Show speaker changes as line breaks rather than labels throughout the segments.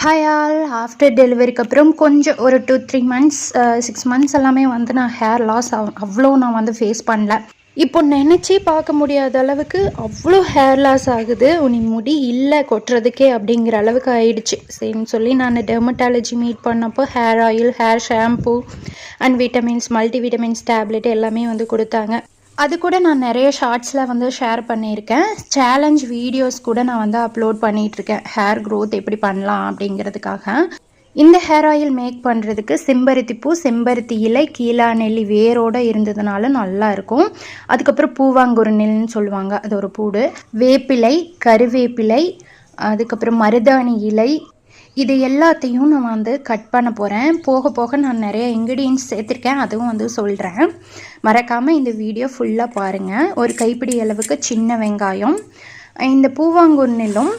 Hi all after டெலிவரிக்கு அப்புறம் கொஞ்சம் ஒரு 2-3 மந்த்ஸ் 6 மந்த்ஸ் எல்லாமே வந்து நான் ஹேர் லாஸ் அவ்வளோ நான் வந்து ஃபேஸ் பண்ணல. இப்போ நினச்சி பார்க்க முடியாத அளவுக்கு அவ்வளோ ஹேர் லாஸ் ஆகுது. உனி முடி இல்லை கொட்டுறதுக்கே அப்படிங்கிற அளவுக்கு ஆயிடுச்சு. சரின்னு சொல்லி நான் டெர்மட்டாலஜி மீட் பண்ணப்போ hair oil, hair shampoo and vitamins, multivitamins tablet எல்லாமே வந்து கொடுத்தாங்க. அது கூட நான் நிறைய ஷார்ட்ஸில் வந்து ஷேர் பண்ணியிருக்கேன். சேலஞ்ச் வீடியோஸ் கூட நான் வந்து அப்லோட் பண்ணிகிட்ருக்கேன். ஹேர் க்ரோத் எப்படி பண்ணலாம் அப்படிங்கிறதுக்காக. இந்த ஹேர் ஆயில் மேக் பண்ணுறதுக்கு செம்பருத்தி பூ, செம்பருத்தி இலை, கீழா நெல்லி வேரோடு இருந்ததுனால நல்லாயிருக்கும். அதுக்கப்புறம் பூவாங்குருநெல்னு சொல்லுவாங்க, அது ஒரு பூடு, வேப்பிலை, கருவேப்பிலை, அதுக்கப்புறம் மருதாணி இலை, இது எல்லாத்தையும் நான் வந்து கட் பண்ண போகிறேன். போக போக நான் நிறைய இன்க்ரீடியன்ட்ஸ் சேர்த்துருக்கேன், அதுவும் வந்து சொல்கிறேன். மறக்காமல் இந்த வீடியோ ஃபுல்லாக பாருங்கள். ஒரு கைப்பிடி அளவுக்கு சின்ன வெங்காயம், இந்த பூவாங்குருநெல்லும்,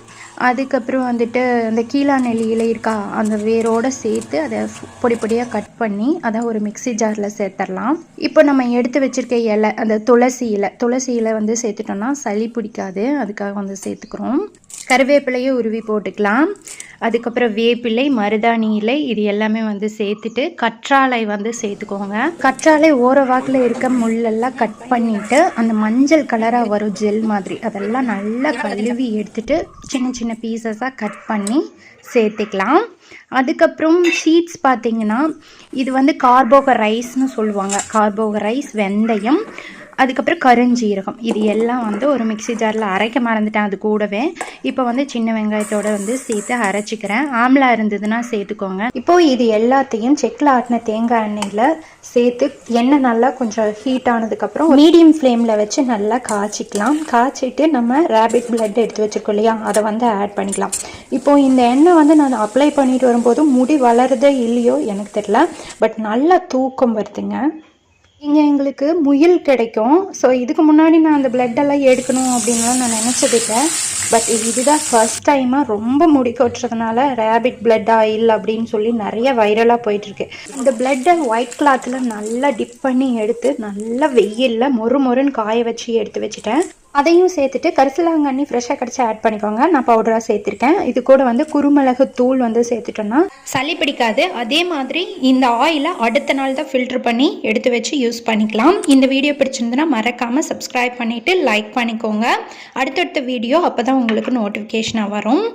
அதுக்கப்புறம் வந்துட்டு அந்த கீழா நெல்லி இலை இருக்கா, அந்த வேரோடு சேர்த்து அதை பொடி பொடியாக கட் பண்ணி அதை ஒரு மிக்சி ஜாரில் சேர்த்துடலாம். இப்போ நம்ம எடுத்து வச்சுருக்க இலை, அந்த துளசி இலை வந்து சேர்த்துட்டோம்னா சளி பிடிக்காது, அதுக்காக வந்து சேர்த்துக்கிறோம். கருவேப்பிலையை உருவி போட்டுக்கலாம். அதுக்கப்புறம் வேப்பிலை, மருதாணி இலை, இது எல்லாமே வந்து சேர்த்துட்டு கற்றாழை வந்து சேர்த்துக்கோங்க. கற்றாழை ஓர வாக்கில் இருக்க முள்ளெல்லாம் கட் பண்ணிவிட்டு அந்த மஞ்சள் கலராக வரும் ஜெல் மாதிரி, அதெல்லாம் நல்லா கழுவி எடுத்துட்டு சின்ன சின்ன பீசஸாக கட் பண்ணி சேர்த்துக்கலாம். அதுக்கப்புறம் சீட்ஸ் பார்த்திங்கன்னா, இது வந்து கார்போகரைஸ்னு சொல்லுவாங்க. கார்போகரைஸ், வெந்தயம், அதுக்கப்புறம் கருஞ்சீரகம், இது எல்லாம் வந்து ஒரு மிக்சி ஜாரில் அரைக்க மறந்துட்டேன். அது கூடவே இப்போ வந்து சின்ன வெங்காயத்தோடு வந்து சேர்த்து அரைச்சிக்கிறேன். ஆம்லா இருந்ததுன்னா சேர்த்துக்கோங்க. இப்போது இது எல்லாத்தையும் செக்கில் ஆட்டின தேங்காய் எண்ணெயில் சேர்த்து எண்ணெய் நல்லா கொஞ்சம் ஹீட் ஆனதுக்கப்புறம் மீடியம் ஃப்ளேமில் வச்சு நல்லா காய்ச்சிக்கலாம். காய்ச்சிட்டு நம்ம ரேபிட் பிளட் எடுத்து வச்சுருக்கோம் இல்லையா, அதை வந்து ஆட் பண்ணிக்கலாம். இப்போது இந்த எண்ணெய் வந்து நான் அப்ளை பண்ணிட்டு வரும்போது முடி வளருதோ இல்லையோ எனக்கு தெரியல, பட் நல்லா தூக்கம் வருதுங்க. இங்கே எங்களுக்கு முயல் கிடைக்கும். ஸோ இதுக்கு முன்னாடி நான் அந்த பிளட்டெல்லாம் எடுக்கணும் அப்படின்லாம் நான் நினச்சதில்லை. பட் இதுதான் ஃபர்ஸ்ட் டைமாக ரொம்ப முடி கொட்டுறதுனால ரேபிட் பிளட் ஆயில் அப்படின்னு சொல்லி நிறைய வைரலாக போயிட்டுருக்கு. இந்த பிளட்டை ஒயிட் கிளாத்தில் நல்லா டிப் பண்ணி எடுத்து நல்லா வெயிலில் மொறுன்னு காய வச்சு எடுத்து வச்சுட்டேன். அதையும் சேர்த்துட்டு கரிசலாங்கண்ணி ஃப்ரெஷ்ஷாக கிடச்சி ஆட் பண்ணிக்கோங்க. நான் பவுடராக சேர்த்துருக்கேன். இது கூட வந்து குருமிளகு தூள் வந்து சேர்த்துட்டோன்னா சளி பிடிக்காது. அதே மாதிரி இந்த ஆயிலை அடுத்த நாள் தான் ஃபில்டர் பண்ணி எடுத்து வச்சு யூஸ் பண்ணிக்கலாம். இந்த வீடியோ பிடிச்சிருந்துன்னா மறக்காமல் சப்ஸ்கிரைப் பண்ணிவிட்டு லைக் பண்ணிக்கோங்க. அடுத்தடுத்த வீடியோ அப்போ தான் உங்களுக்கு நோட்டிஃபிகேஷனாக வரும்.